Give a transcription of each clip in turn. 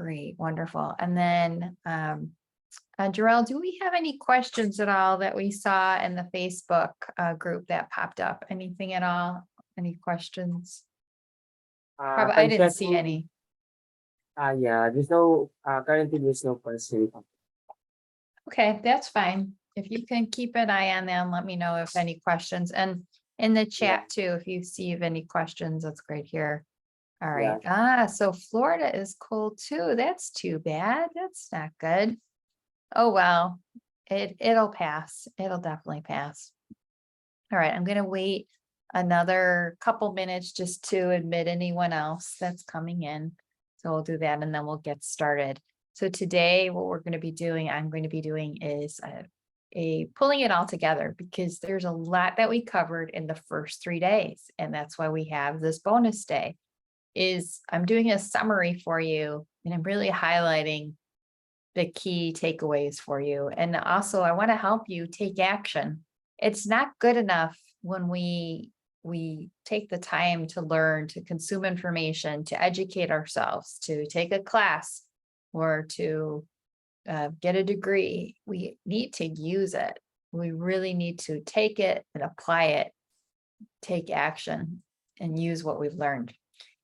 Great, wonderful. And then, Jarell, do we have any questions at all that we saw in the Facebook group that popped up? Anything at all? Any questions? Probably, I didn't see Concerning, any. yeah, there's no, currently there's no person. Okay, that's fine. If you can keep an eye on them, let me know if any questions, and in the Yeah, chat too, if you see of any questions, that's great here. All yeah. right. So Florida is cold too. That's too bad. That's not good. Oh, well, it'll pass. It'll definitely pass. All right, I'm gonna wait another couple minutes just to admit anyone else that's coming in. So we'll do that and then we'll get started. So today, what we're going to be doing, I'm going to be doing is a pulling it all together because there's a lot that we covered in the first 3 days. And that's why we have this bonus day is I'm doing a summary for you and I'm really highlighting the key takeaways for you. And also I want to help you take action. It's not good enough when we take the time to learn, to consume information, to educate ourselves, to take a class or to get a degree. We need to use it. We really need to take it and apply it, take action and use what we've learned.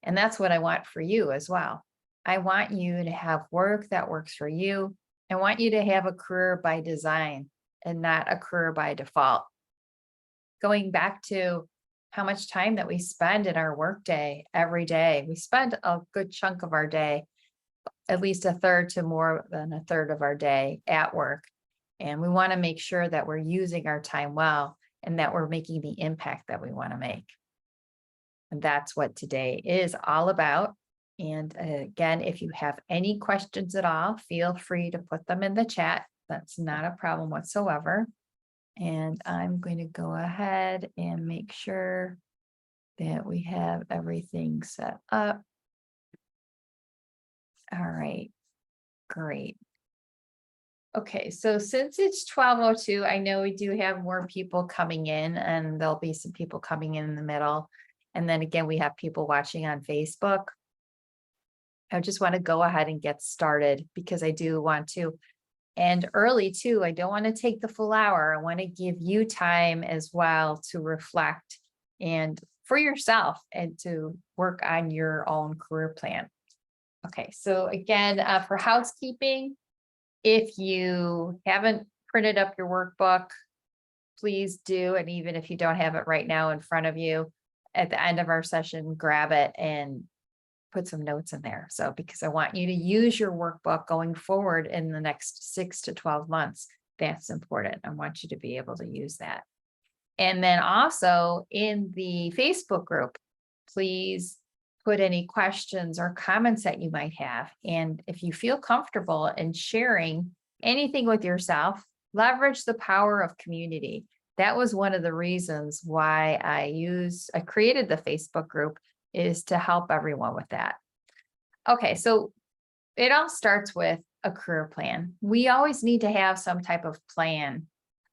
And that's what I want for you as well. I want you to have work that works for you. I want you to have a career by design and not a career by default. Going back to how much time that we spend in our workday every day, we spend a good chunk of our day, at least a third to more than a third of our day at work. And we want to make sure that we're using our time well and that we're making the impact that we want to make. And that's what today is all about. And again, if you have any questions at all, feel free to put them in the chat. That's not a problem whatsoever. And I'm going to go ahead and make sure that we have everything set up. All right, great. Okay, so since it's 12:02, I know we do have more people coming in and there'll be some people coming in the middle. And then again, we have people watching on Facebook. I just want to go ahead and get started because I do want to end early too. I don't want to take the full hour. I want to give you time as well to reflect and for yourself and to work on your own career plan. Okay, so again, for housekeeping, if you haven't printed up your workbook, please do. And even if you don't have it right now in front of you, at the end of our session, grab it and put some notes in there. So, because I want you to use your workbook going forward in the next 6 to 12 months, that's important. I want you to be able to use that. And then also in the Facebook group, please put any questions or comments that you might have. And if you feel comfortable in sharing anything with yourself, leverage the power of community. That was one of the reasons why I created the Facebook group, is to help everyone with that. Okay, so it all starts with a career plan. We always need to have some type of plan,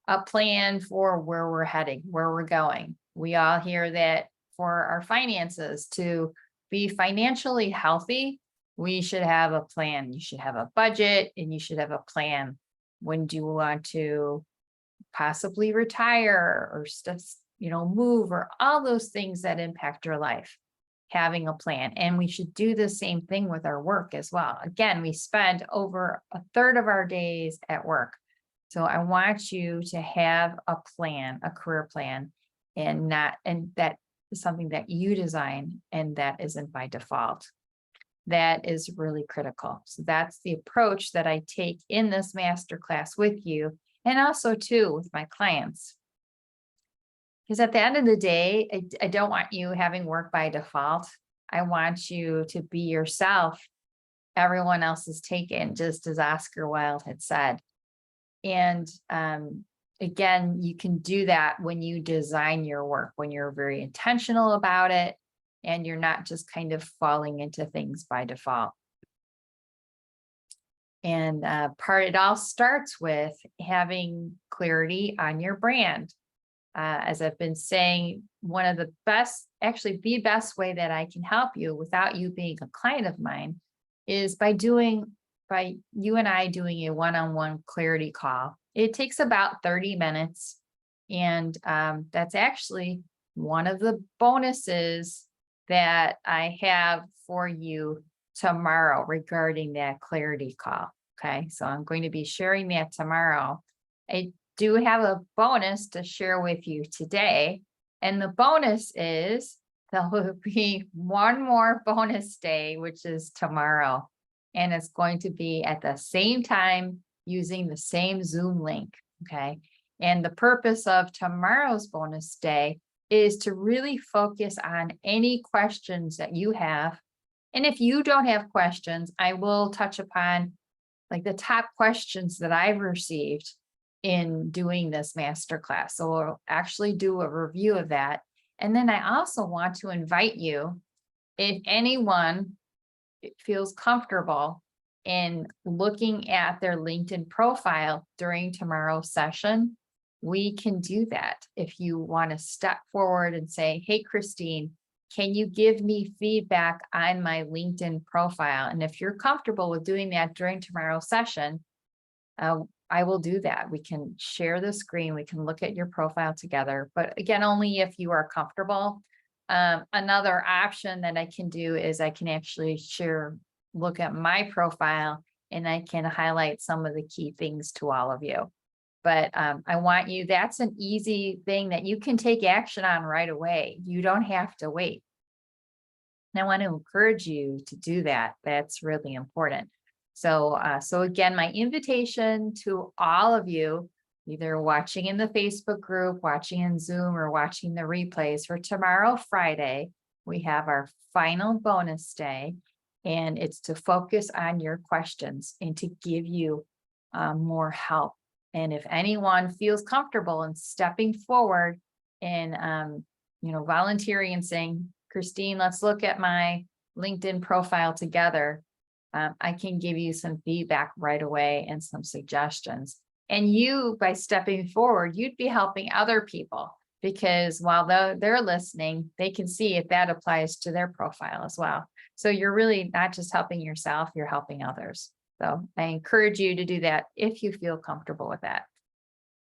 a plan for where we're heading, where we're going. We all hear that for our finances, to be financially healthy, we should have a plan. You should have a budget and you should have a plan. When do you want to possibly retire or move, or all those things that impact your life? Having a plan. And we should do the same thing with our work as well. Again, we spend over a third of our days at work. So I want you to have a plan, a career plan, and that is something that you design and that isn't by default. That is really critical. So that's the approach that I take in this masterclass with you, and also too with my clients. Because at the end of the day, I don't want you having work by default. I want you to be yourself. Everyone else is taken, just as Oscar Wilde had said. And again, you can do that when you design your work, when you're very intentional about it, and you're not just kind of falling into things by default. And it all starts with having clarity on your brand. As I've been saying, one of the best, actually the best way that I can help you without you being a client of mine, is by you and I doing a one-on-one clarity call. It takes about 30 minutes. And that's actually one of the bonuses that I have for you tomorrow regarding that clarity call. Okay, so I'm going to be sharing that tomorrow. I do have a bonus to share with you today. And the bonus is there will be one more bonus day, which is tomorrow. And it's going to be at the same time using the same Zoom link. Okay. And the purpose of tomorrow's bonus day is to really focus on any questions that you have. And if you don't have questions, I will touch upon like the top questions that I've received in doing this masterclass. So we'll actually do a review of that. And then I also want to invite you, if anyone feels comfortable in looking at their LinkedIn profile during tomorrow's session, we can do that. If you want to step forward and say, hey, Christine, can you give me feedback on my LinkedIn profile? And if you're comfortable with doing that during tomorrow's session, I will do that. We can share the screen. We can look at your profile together, but again, only if you are comfortable. Another option that I can do is I can actually look at my profile, and I can highlight some of the key things to all of you. But I want you, that's an easy thing that you can take action on right away. You don't have to wait. And I want to encourage you to do that. That's really important. So again, my invitation to all of you, either watching in the Facebook group, watching in Zoom, or watching the replays, for tomorrow, Friday, we have our final bonus day, and it's to focus on your questions and to give you more help. And if anyone feels comfortable in stepping forward and, volunteering and saying, Christine, let's look at my LinkedIn profile together, I can give you some feedback right away and some suggestions. And you, by stepping forward, you'd be helping other people, because while they're listening, they can see if that applies to their profile as well. So you're really not just helping yourself, you're helping others. So I encourage you to do that if you feel comfortable with that.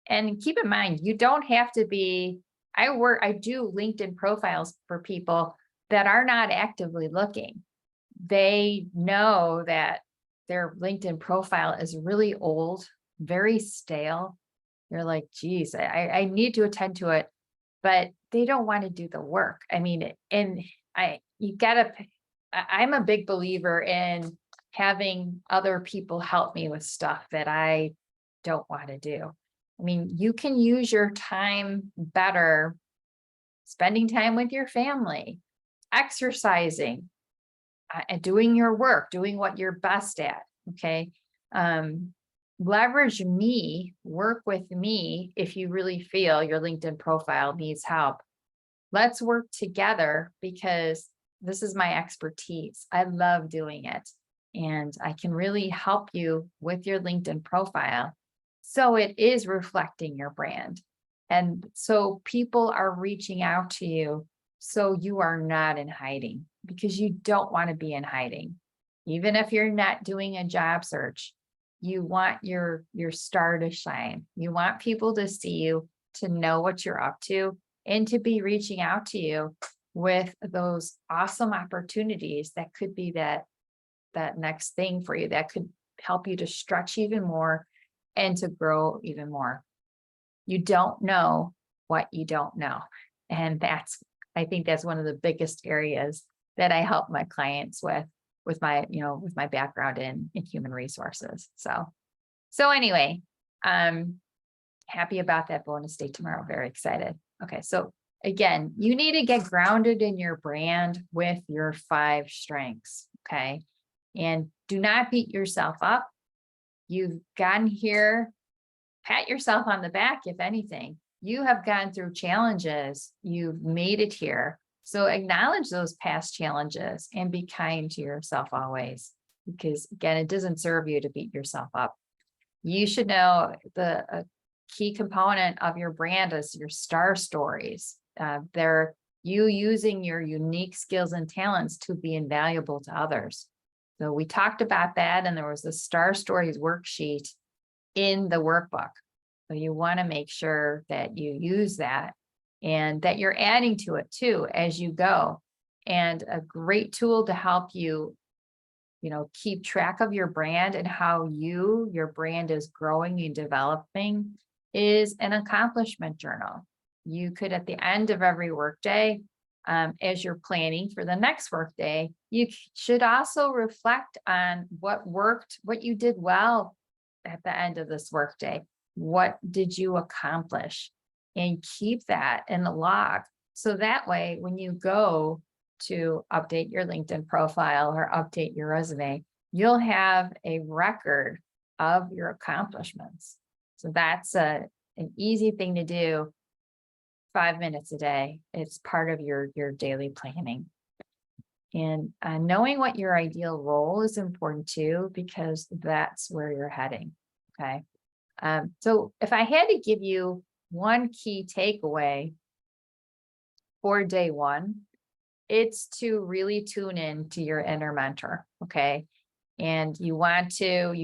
And keep in mind, you don't have to be, I do LinkedIn profiles for people that are not actively looking. They know that their LinkedIn profile is really old, very stale. They're like, geez, I need to attend to it, but they don't want to do the work. I mean, and I'm a big believer in having other people help me with stuff that I don't want to do. I mean, you can use your time better spending time with your family, exercising, and doing your work, doing what you're best at. Okay. Leverage me, work with me. If you really feel your LinkedIn profile needs help, let's work together, because this is my expertise. I love doing it. And I can really help you with your LinkedIn profile, so it is reflecting your brand. And so people are reaching out to you, so you are not in hiding, because you don't want to be in hiding. Even if you're not doing a job search, you want your star to shine. You want people to see you, to know what you're up to, and to be reaching out to you with those awesome opportunities that could be that next thing for you, that could help you to stretch even more and to grow even more. You don't know what you don't know. And I think that's one of the biggest areas that I help my clients with my background in human resources. So anyway, I'm happy about that bonus day tomorrow. Very excited. Okay. So again, you need to get grounded in your brand with your 5 strengths. Okay. And do not beat yourself up. You've gotten here, pat yourself on the back. If anything, you have gone through challenges, you've made it here. So acknowledge those past challenges and be kind to yourself always, because again, it doesn't serve you to beat yourself up. You should know a key component of your brand is your star stories. They're you using your unique skills and talents to be invaluable to others. So we talked about that, and there was a Star Stories worksheet in the workbook. So you want to make sure that you use that and that you're adding to it too as you go. And a great tool to help you, keep track of your brand and how your brand is growing and developing is an accomplishment journal. You could, at the end of every workday, as you're planning for the next workday, you should also reflect on what worked, what you did well at the end of this workday. What did you accomplish? And keep that in the log. So that way, when you go to update your LinkedIn profile or update your resume, you'll have a record of your accomplishments. So that's an easy thing to do. 5 minutes a day. It's part of your daily planning. And knowing what your ideal role is important too, because that's where you're heading. Okay. So if I had to give you one key takeaway for day one, it's to really tune in to your inner mentor. Okay. And you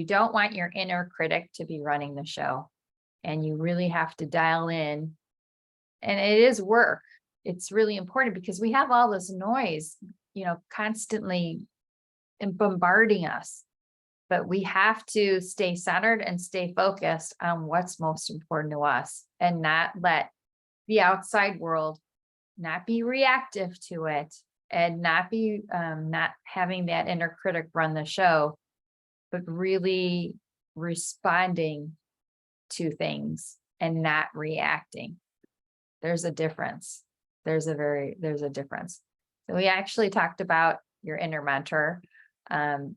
don't want your inner critic to be running the show. And you really have to dial in. And it is work. It's really important because we have all this noise, constantly bombarding us. But we have to stay centered and stay focused on what's most important to us and not let the outside world not be reactive to it and not having that inner critic run the show, but really responding to things and not reacting. There's a difference. There's a difference. So we actually talked about your inner mentor. And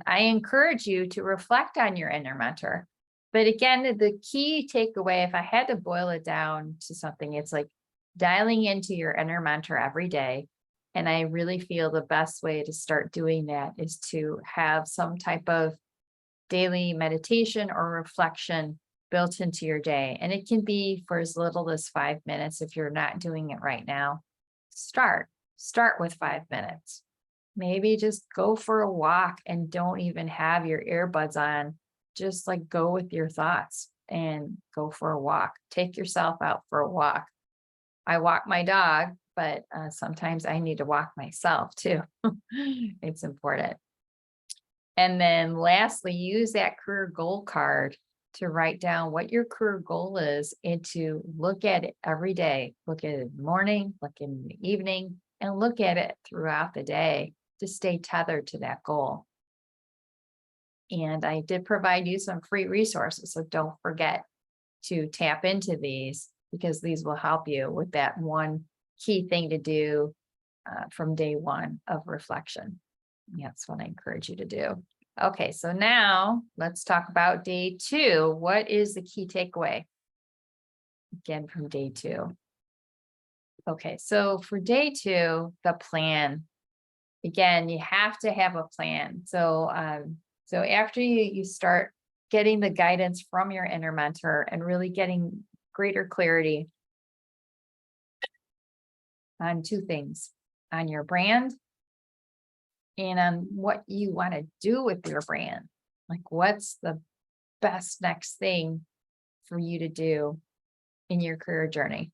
I encourage you to reflect on your inner mentor. But again, the key takeaway, if I had to boil it down to something, it's like dialing into your inner mentor every day. And I really feel the best way to start doing that is to have some type of daily meditation or reflection built into your day. And it can be for as little as 5 minutes. If you're not doing it right now, start with 5 minutes. Maybe just go for a walk and don't even have your earbuds on. Just like go with your thoughts and go for a walk. Take yourself out for a walk. I walk my dog, but sometimes I need to walk myself too. It's important. And then lastly, use that career goal card to write down what your career goal is and to look at it every day. Look at it in the morning, look in the evening, and look at it throughout the day to stay tethered to that goal. And I did provide you some free resources, so don't forget to tap into these because these will help you with that one key thing to do from day one of reflection. That's what I encourage you to do. Okay, so now let's talk about day 2. What is the key takeaway? Again, from day 2. Okay, so for day 2, the plan. Again, you have to have a plan. So after you start getting the guidance from your inner mentor and really getting greater clarity on 2 things, on your brand and on what you want to do with your brand. Like what's the best next thing for you to do in your career journey?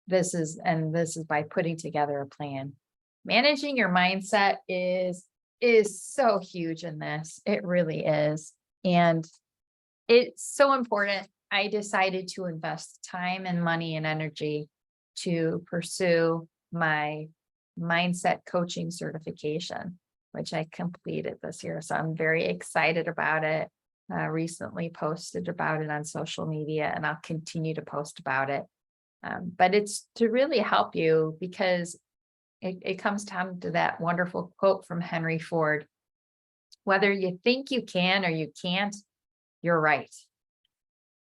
This is by putting together a plan. Managing your mindset is so huge in this. It really is. And it's so important. I decided to invest time and money and energy to pursue my mindset coaching certification, which I completed this year. So I'm very excited about it. Recently posted about it on social media, and I'll continue to post about it. But it's to really help you because it comes down to that wonderful quote from Henry Ford. Whether you think you can or you can't, you're right.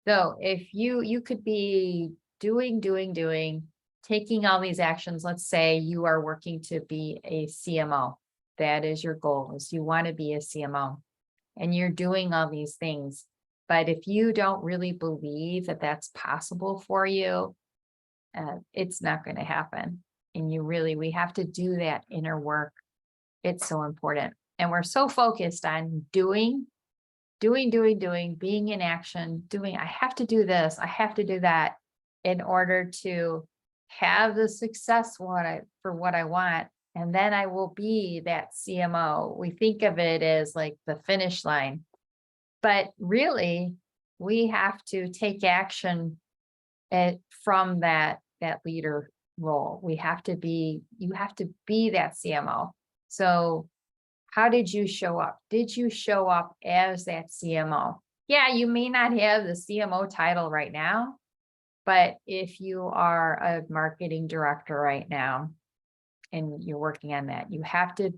So if you could be doing, taking all these actions, let's say you are working to be a CMO. That is your goal, is you want to be a CMO and you're doing all these things. But if you don't really believe that that's possible for you, it's not going to happen. And we have to do that inner work It's so important. And we're so focused on doing, being in action, doing, I have to do this, I have to do that in order to have the success for what I want. And then I will be that CMO. We think of it as like the finish line, but really we have to take action from that leader role. You have to be that CMO. So how did you show up? Did you show up as that CMO? Yeah, you may not have the CMO title right now, but if you are a marketing director right now and you're working on that, you have to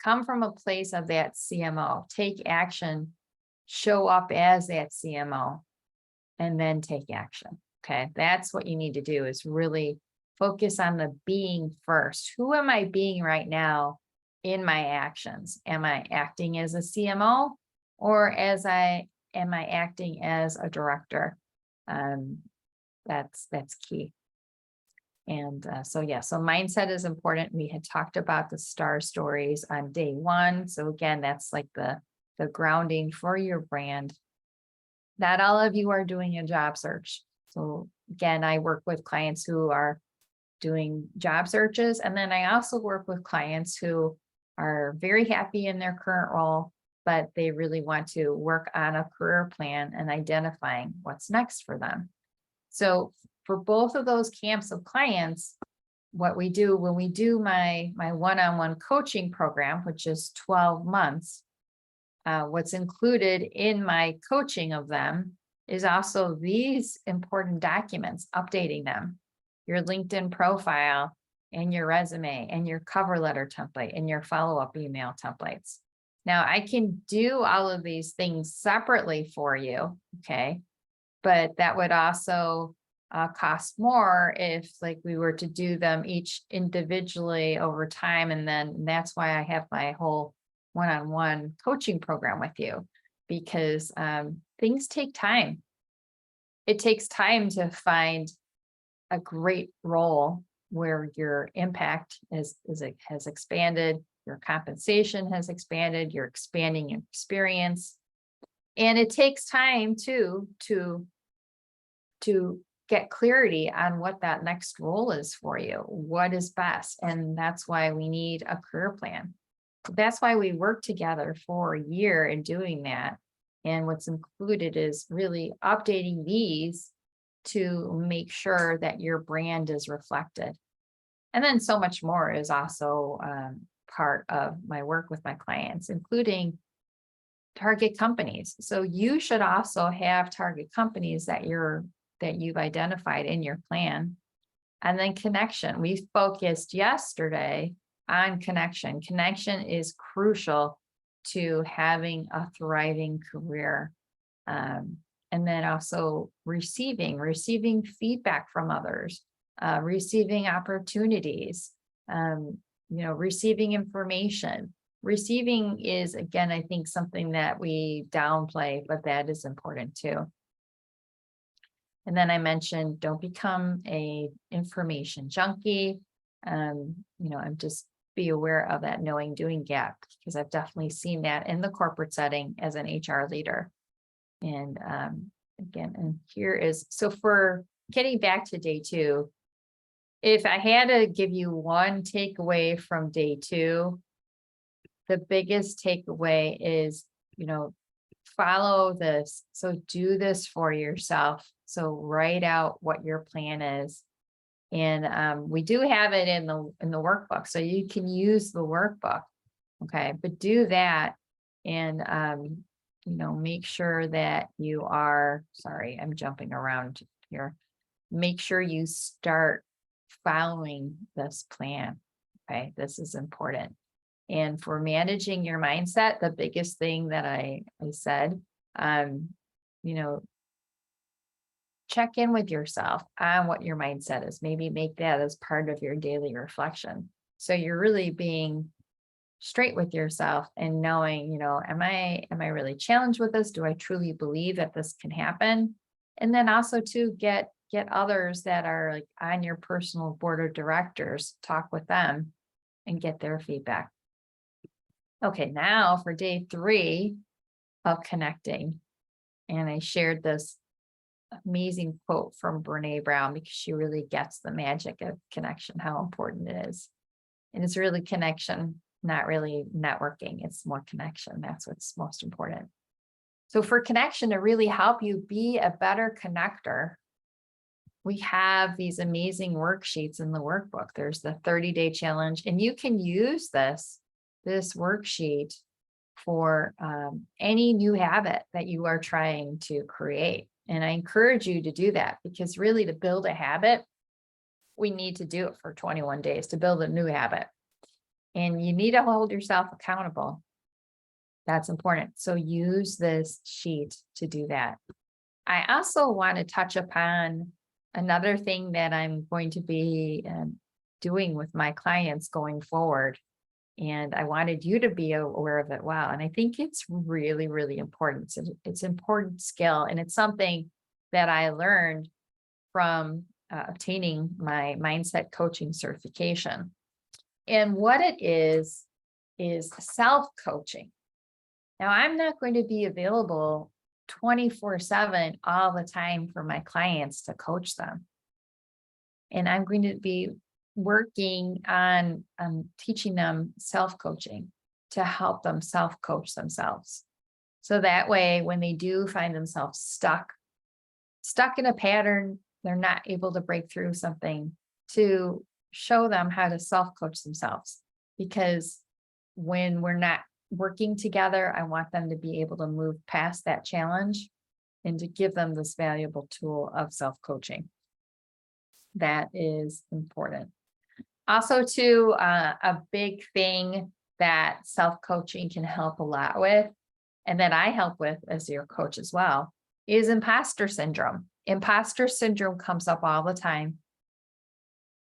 come from a place of that CMO, take action, show up as that CMO, and then take action. Okay, that's what you need to do, is really focus on the being first. Who am I being right now in my actions? Am I acting as a CMO, or am I acting as a director? That's key. And so mindset is important. We had talked about the star stories on day one. So again, that's like the grounding for your brand. Not all of you are doing a job search. So again, I work with clients who are doing job searches. And then I also work with clients who are very happy in their current role, but they really want to work on a career plan and identifying what's next for them. So for both of those camps of clients, what we do when we do my one-on-one coaching program, which is 12 months, what's included in my coaching of them is also these important documents, updating them, your LinkedIn profile and your resume and your cover letter template and your follow-up email templates. Now I can do all of these things separately for you. Okay. But that would also cost more if like we were to do them each individually over time. And then that's why I have my whole one-on-one coaching program with you, because things take time. It takes time to find a great role where your impact has expanded, your compensation has expanded, you're expanding your experience. And it takes time to get clarity on what that next role is for you, what is best. And that's why we need a career plan. That's why we work together for a year in doing that. And what's included is really updating these to make sure that your brand is reflected. And then so much more is also part of my work with my clients, including target companies. So you should also have target companies that you've identified in your plan. And then connection. We focused yesterday on connection. Connection is crucial to having a thriving career. And then also receiving feedback from others, receiving opportunities, receiving information. Receiving is, again, I think something that we downplay, but that is important too. And then I mentioned, don't become a information junkie. I'm just be aware of that knowing doing gap, because I've definitely seen that in the corporate setting as an HR leader. And again, and here is, so for getting back to day two, if I had to give you one takeaway from day two, the biggest takeaway is, follow this. So do this for yourself. So write out what your plan is. And we do have it in the workbook, so you can use the workbook. Okay, but do that, and make sure that you are, sorry, I'm jumping around here. Make sure you start following this plan. Okay, this is important. And for managing your mindset, the biggest thing that I said, check in with yourself on what your mindset is. Maybe make that as part of your daily reflection. So you're really being straight with yourself and knowing, am I really challenged with this? Do I truly believe that this can happen? And then also to get others that are like on your personal board of directors, talk with them and get their feedback. Okay, now for day 3 of connecting. And I shared this amazing quote from Brene Brown because she really gets the magic of connection, how important it is. And it's really connection, not really networking. It's more connection. That's what's most important. So for connection to really help you be a better connector, we have these amazing worksheets in the workbook. There's the 30-day challenge, and you can use this worksheet for any new habit that you are trying to create. And I encourage you to do that, because really, to build a habit, we need to do it for 21 days to build a new habit. And you need to hold yourself accountable. That's important. So use this sheet to do that. I also want to touch upon another thing that I'm going to be doing with my clients going forward. And I wanted you to be aware of it well. And I think it's really, really important. It's an important skill. And it's something that I learned from obtaining my mindset coaching certification. And what it is self-coaching. Now, I'm not going to be available 24/7 all the time for my clients to coach them. And I'm going to be working on teaching them self-coaching to help them self-coach themselves. So that way, when they do find themselves stuck in a pattern, they're not able to break through something, to show them how to self-coach themselves. Because when we're not working together, I want them to be able to move past that challenge and to give them this valuable tool of self-coaching. That is important. Also, too, a big thing that self-coaching can help a lot with, and that I help with as your coach as well, is imposter syndrome. Imposter syndrome comes up all the time.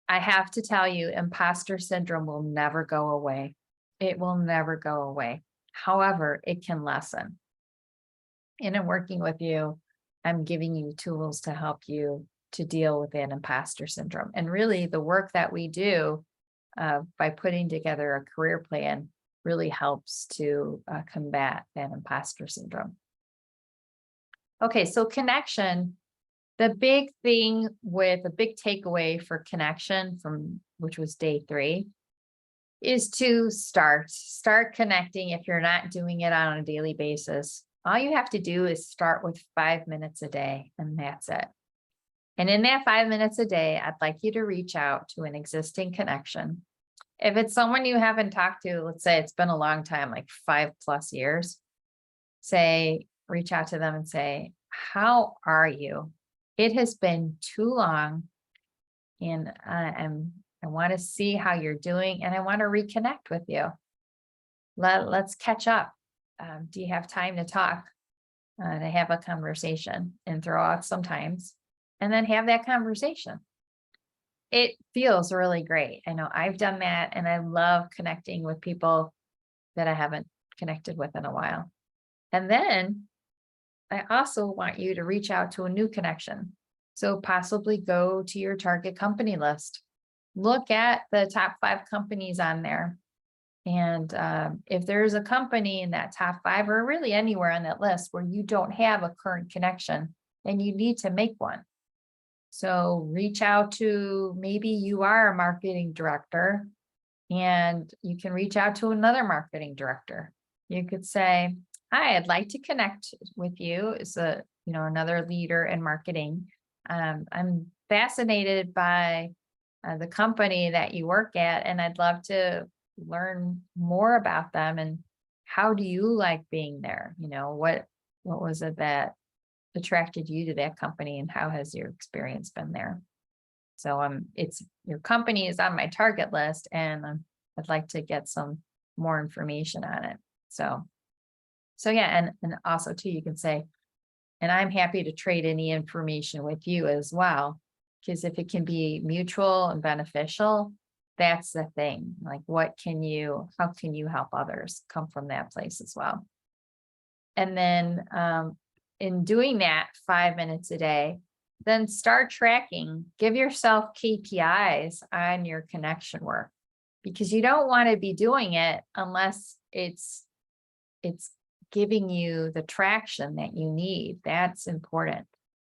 I have to tell you, imposter syndrome will never go away. It will never go away. However, it can lessen. And in working with you, I'm giving you tools to help you to deal with that imposter syndrome. And really, the work that we do by putting together a career plan really helps to combat that imposter syndrome. Okay, so connection. The big thing with a big takeaway for connection from which was day 3 is to start connecting. If you're not doing it on a daily basis, all you have to do is start with 5 minutes a day, and that's it. And in that 5 minutes a day, I'd like you to reach out to an existing connection. If it's someone you haven't talked to, let's say it's been a long time, like 5+ years, reach out to them and say, how are you? It has been too long, and I want to see how you're doing, and I want to reconnect with you. Let's catch up. Do you have time to talk, to have a conversation, and throw out some times, and then have that conversation? It feels really great. I know I've done that, and I love connecting with people that I haven't connected with in a while. And then I also want you to reach out to a new connection. So possibly go to your target company list. Look at the top 5 companies on there. And if there's a company in that top 5, or really anywhere on that list where you don't have a current connection, then you need to make one. So reach out to, maybe you are a marketing director, and you can reach out to another marketing director. You could say, hi, I'd like to connect with you as another leader in marketing. I'm fascinated by the company that you work at, and I'd love to learn more about them. And how do you like being there? What was it that attracted you to that company, and how has your experience been there? So it's your company is on my target list, and I'd like to get some more information on it. So yeah, and also too, you can say, and I'm happy to trade any information with you as well, because if it can be mutual and beneficial, that's the thing. Like, how can you help others come from that place as well? And then in doing that 5 minutes a day, then start tracking. Give yourself KPIs on your connection work. because you don't want to be doing it unless it's giving you the traction that you need. That's important.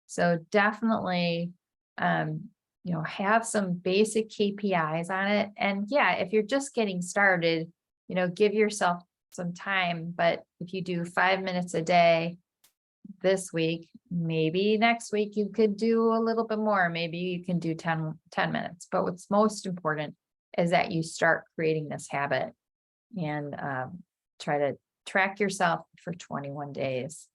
So definitely, have some basic KPIs on it. And yeah, if you're just getting started, give yourself some time. But if you do 5 minutes a day this week, maybe next week you could do a little bit more. Maybe you can do 10 minutes. But what's most important is that you start creating this habit and try to track yourself for 21 days.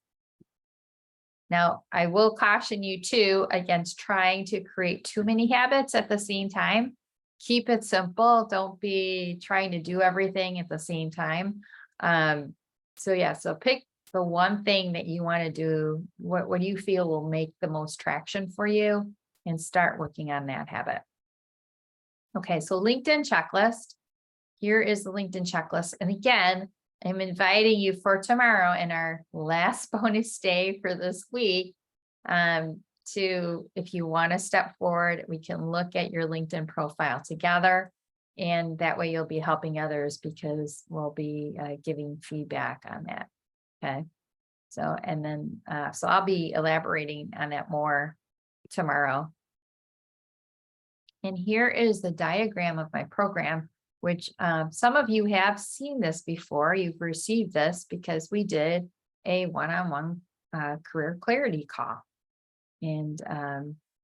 Now, I will caution you too against trying to create too many habits at the same time. Keep it simple. Don't be trying to do everything at the same time. So pick the one thing that you want to do. What do you feel will make the most traction for you, and start working on that habit. Okay, so LinkedIn checklist. Here is the LinkedIn checklist. And again, I'm inviting you for tomorrow and our last bonus day for this week, if you want to step forward, we can look at your LinkedIn profile together. And that way you'll be helping others because we'll be giving feedback on that. Okay. So I'll be elaborating on that more tomorrow. And here is the diagram of my program, which some of you have seen this before. You've received this because we did a one-on-one career clarity call. And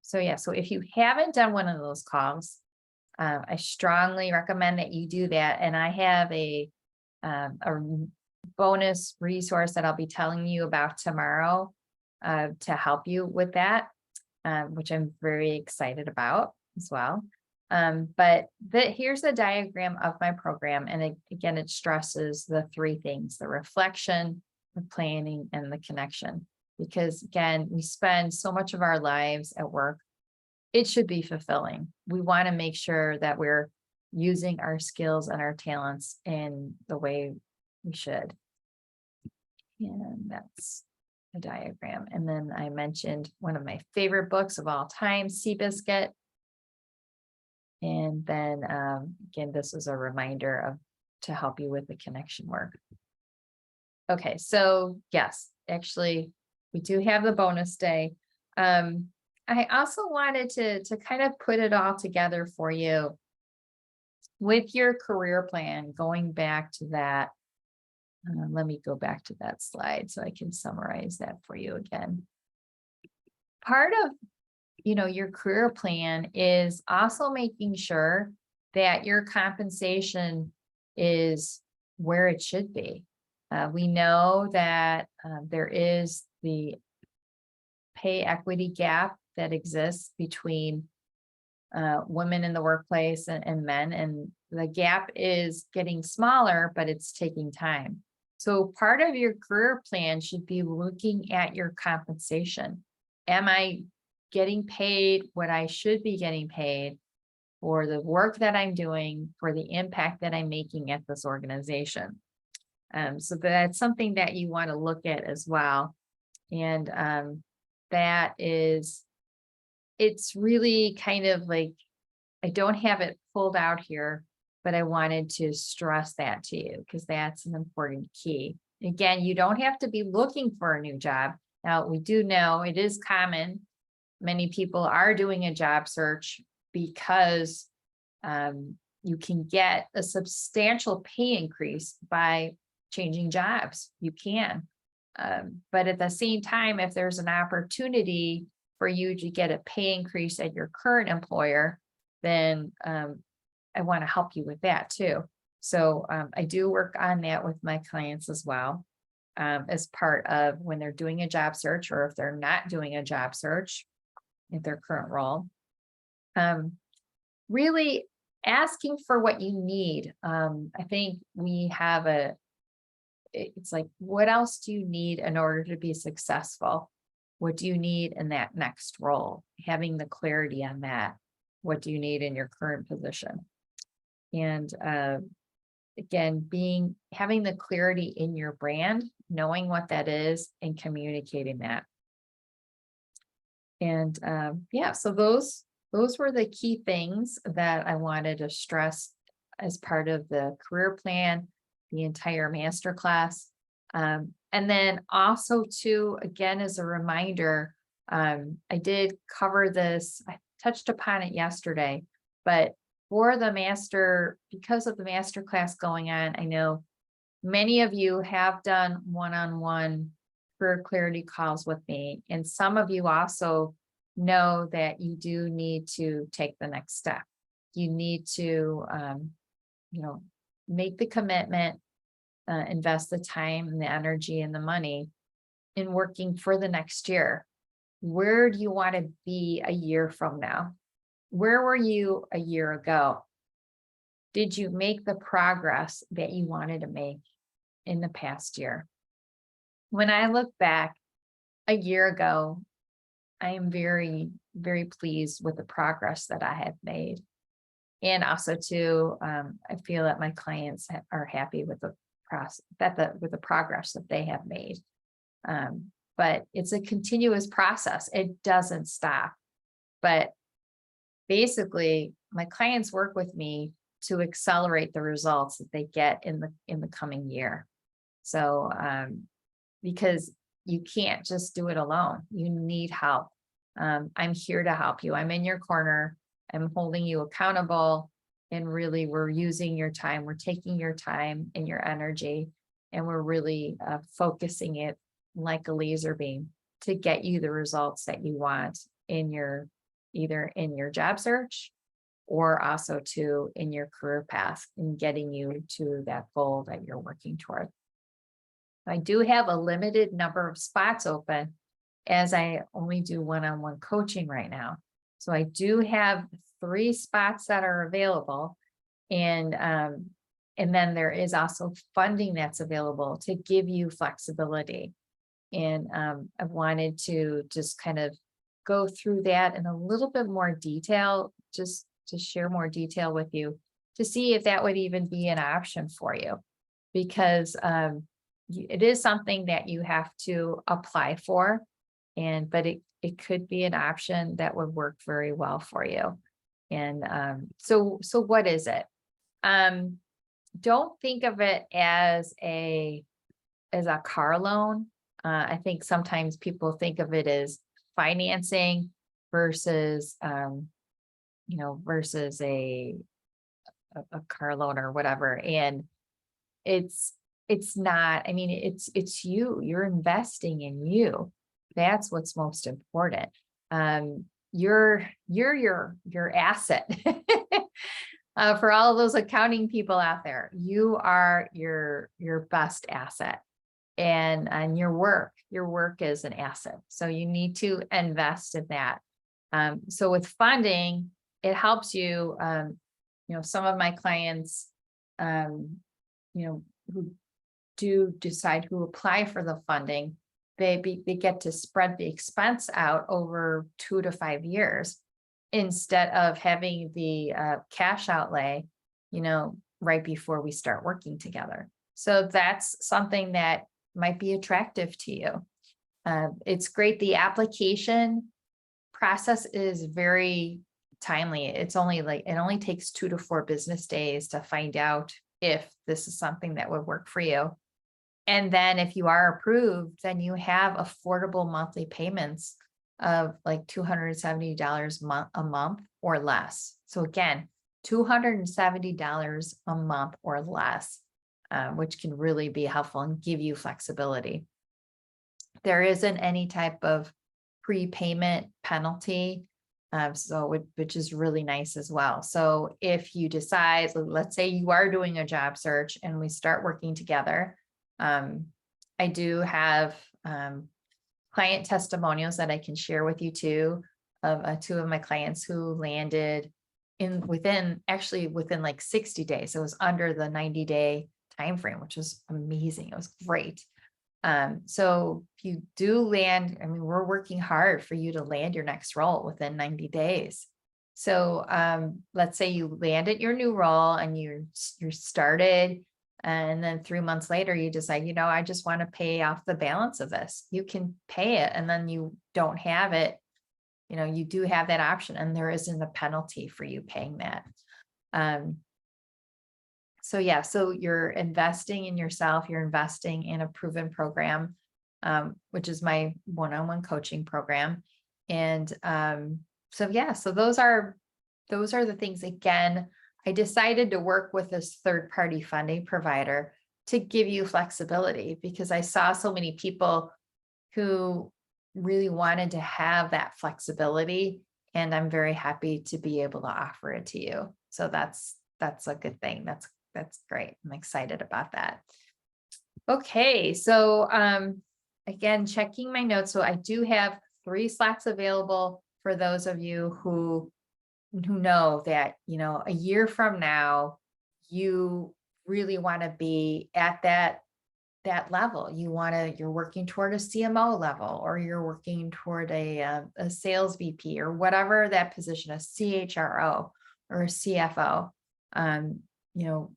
so if you haven't done one of those calls, I strongly recommend that you do that. And I have a bonus resource that I'll be telling you about tomorrow to help you with that, which I'm very excited about as well. But here's the diagram of my program. And again, it stresses the three things: the reflection, the planning, and the connection. Because again, we spend so much of our lives at work. It should be fulfilling. We want to make sure that we're using our skills and our talents in the way we should. And that's a diagram. And then I mentioned one of my favorite books of all time, Seabiscuit. And then again, this is a reminder to help you with the connection work. Okay, so yes, actually, we do have the bonus day. I also wanted to kind of put it all together for you with your career plan, going back to that. Let me go back to that slide so I can summarize that for you again. Part of your career plan is also making sure that your compensation is where it should be. We know that there is the pay equity gap that exists between women in the workplace and men, and the gap is getting smaller, but it's taking time. So part of your career plan should be looking at your compensation. Am I getting paid what I should be getting paid for the work that I'm doing, for the impact that I'm making at this organization? So that's something that you want to look at as well. And it's really kind of like, I don't have it pulled out here, but I wanted to stress that to you because that's an important key. Again, you don't have to be looking for a new job. Now, we do know it is common. Many people are doing a job search because you can get a substantial pay increase by changing jobs. You can. But at the same time, if there's an opportunity for you to get a pay increase at your current employer, then I want to help you with that too. So I do work on that with my clients as well, as part of when they're doing a job search, or if they're not doing a job search in their current role. Really asking for what you need. I think we have it's like, what else do you need in order to be successful? What do you need in that next role? Having the clarity on that. What do you need in your current position? And again, having the clarity in your brand, knowing what that is and communicating that. And so those were the key things that I wanted to stress as part of the career plan, the entire masterclass. And then also too, again, as a reminder, I did cover this, I touched upon it yesterday, but for the master, because of the master class going on, I know many of you have done one-on-one career clarity calls with me, and some of you also know that you do need to take the next step. You need to, you know, make the commitment, invest the time and the energy and the money in working for the next year. Where do you want to be a year from now? Where were you a year ago? Did you make the progress that you wanted to make in the past year? When I look back a year ago, I am very, very pleased with the progress that I have made. And also too, I feel that my clients are happy with the process, with the progress that they have made. But it's a continuous process. It doesn't stop. But basically, my clients work with me to accelerate the results that they get in the coming year. So, because you can't just do it alone, you need help. I'm here to help you. I'm in your corner. I'm holding you accountable. And really, we're using your time. We're taking your time and your energy, and we're really focusing it like a laser beam to get you the results that you want in your, either in your job search or also to in your career path, in getting you to that goal that you're working toward. I do have a limited number of spots open, as I only do one-on-one coaching right now. So I do have 3 spots that are available. And then there is also funding that's available to give you flexibility. And I've wanted to just kind of go through that in a little bit more detail, just to share more detail with you, to see if that would even be an option for you. Because it is something that you have to apply for, but it could be an option that would work very well for you. And so what is it? Don't think of it as a car loan. I think sometimes people think of it as financing versus versus a car loan or whatever. And it's not, I mean, it's you're investing in you. That's what's most important. You're your asset. For all of those accounting people out there, you are your best asset, and your work is an asset. So you need to invest in that. So with funding, it helps you, some of my clients, who do decide who apply for the funding, they get to spread the expense out over 2 to 5 years instead of having the cash outlay, right before we start working together. So that's something that might be attractive to you. It's great. The application process is very timely. It only takes 2 to 4 business days to find out if this is something that would work for you. And then if you are approved, then you have affordable monthly payments of like $270 a month or less. So again, $270 a month or less, which can really be helpful and give you flexibility. There isn't any type of prepayment penalty, which is really nice as well. So if you decide, let's say you are doing a job search and we start working together, I do have client testimonials that I can share with you too, of 2 of my clients who landed within like 60 days. So it was under the 90-day time frame, which was amazing. It was great. So if you do land, I mean, we're working hard for you to land your next role within 90 days. So let's say you landed your new role and you're started, and then 3 months later, you decide, I just want to pay off the balance of this. You can pay it, and then you don't have it. You do have that option, and there isn't a penalty for you paying that. So yeah, so you're investing in yourself, you're investing in a proven program, which is my one-on-one coaching program. And so yeah, so those are the things. Again, I decided to work with this third-party funding provider to give you flexibility because I saw so many people who really wanted to have that flexibility. And I'm very happy to be able to offer it to you. So that's a good thing. That's great. I'm excited about that. Okay, so again, checking my notes. So I do have 3 slots available for those of you who know that, a year from now, you really want to be at that level. You're working toward a CMO level, or you're working toward a sales VP, or whatever that position, a CHRO or a CFO. Um, you know,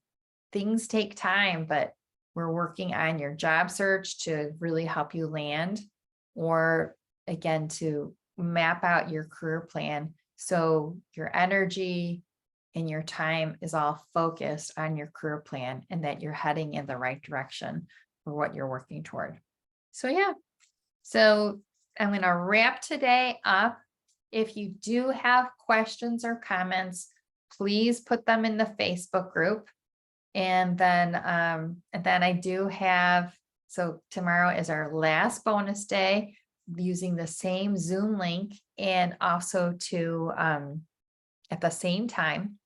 things take time, but we're working on your job search to really help you land, or again, to map out your career plan. So your energy and your time is all focused on your career plan and that you're heading in the right direction for what you're working toward. So yeah, so I'm going to wrap today up. If you do have questions or comments, please put them in the Facebook group. And then I do have, so tomorrow is our last bonus day using the same Zoom link, and also to at the same time.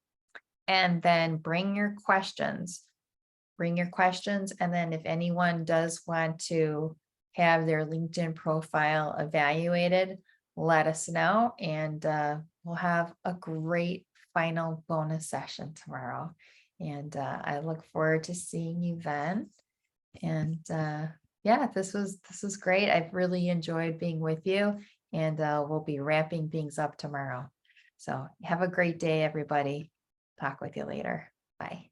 And then bring your questions. And then if anyone does want to have their LinkedIn profile evaluated, let us know, and we'll have a great final bonus session tomorrow. And I look forward to seeing you then. And yeah, this was great. I've really enjoyed being with you, and we'll be wrapping things up tomorrow. So have a great day, everybody. Talk with you later. Bye.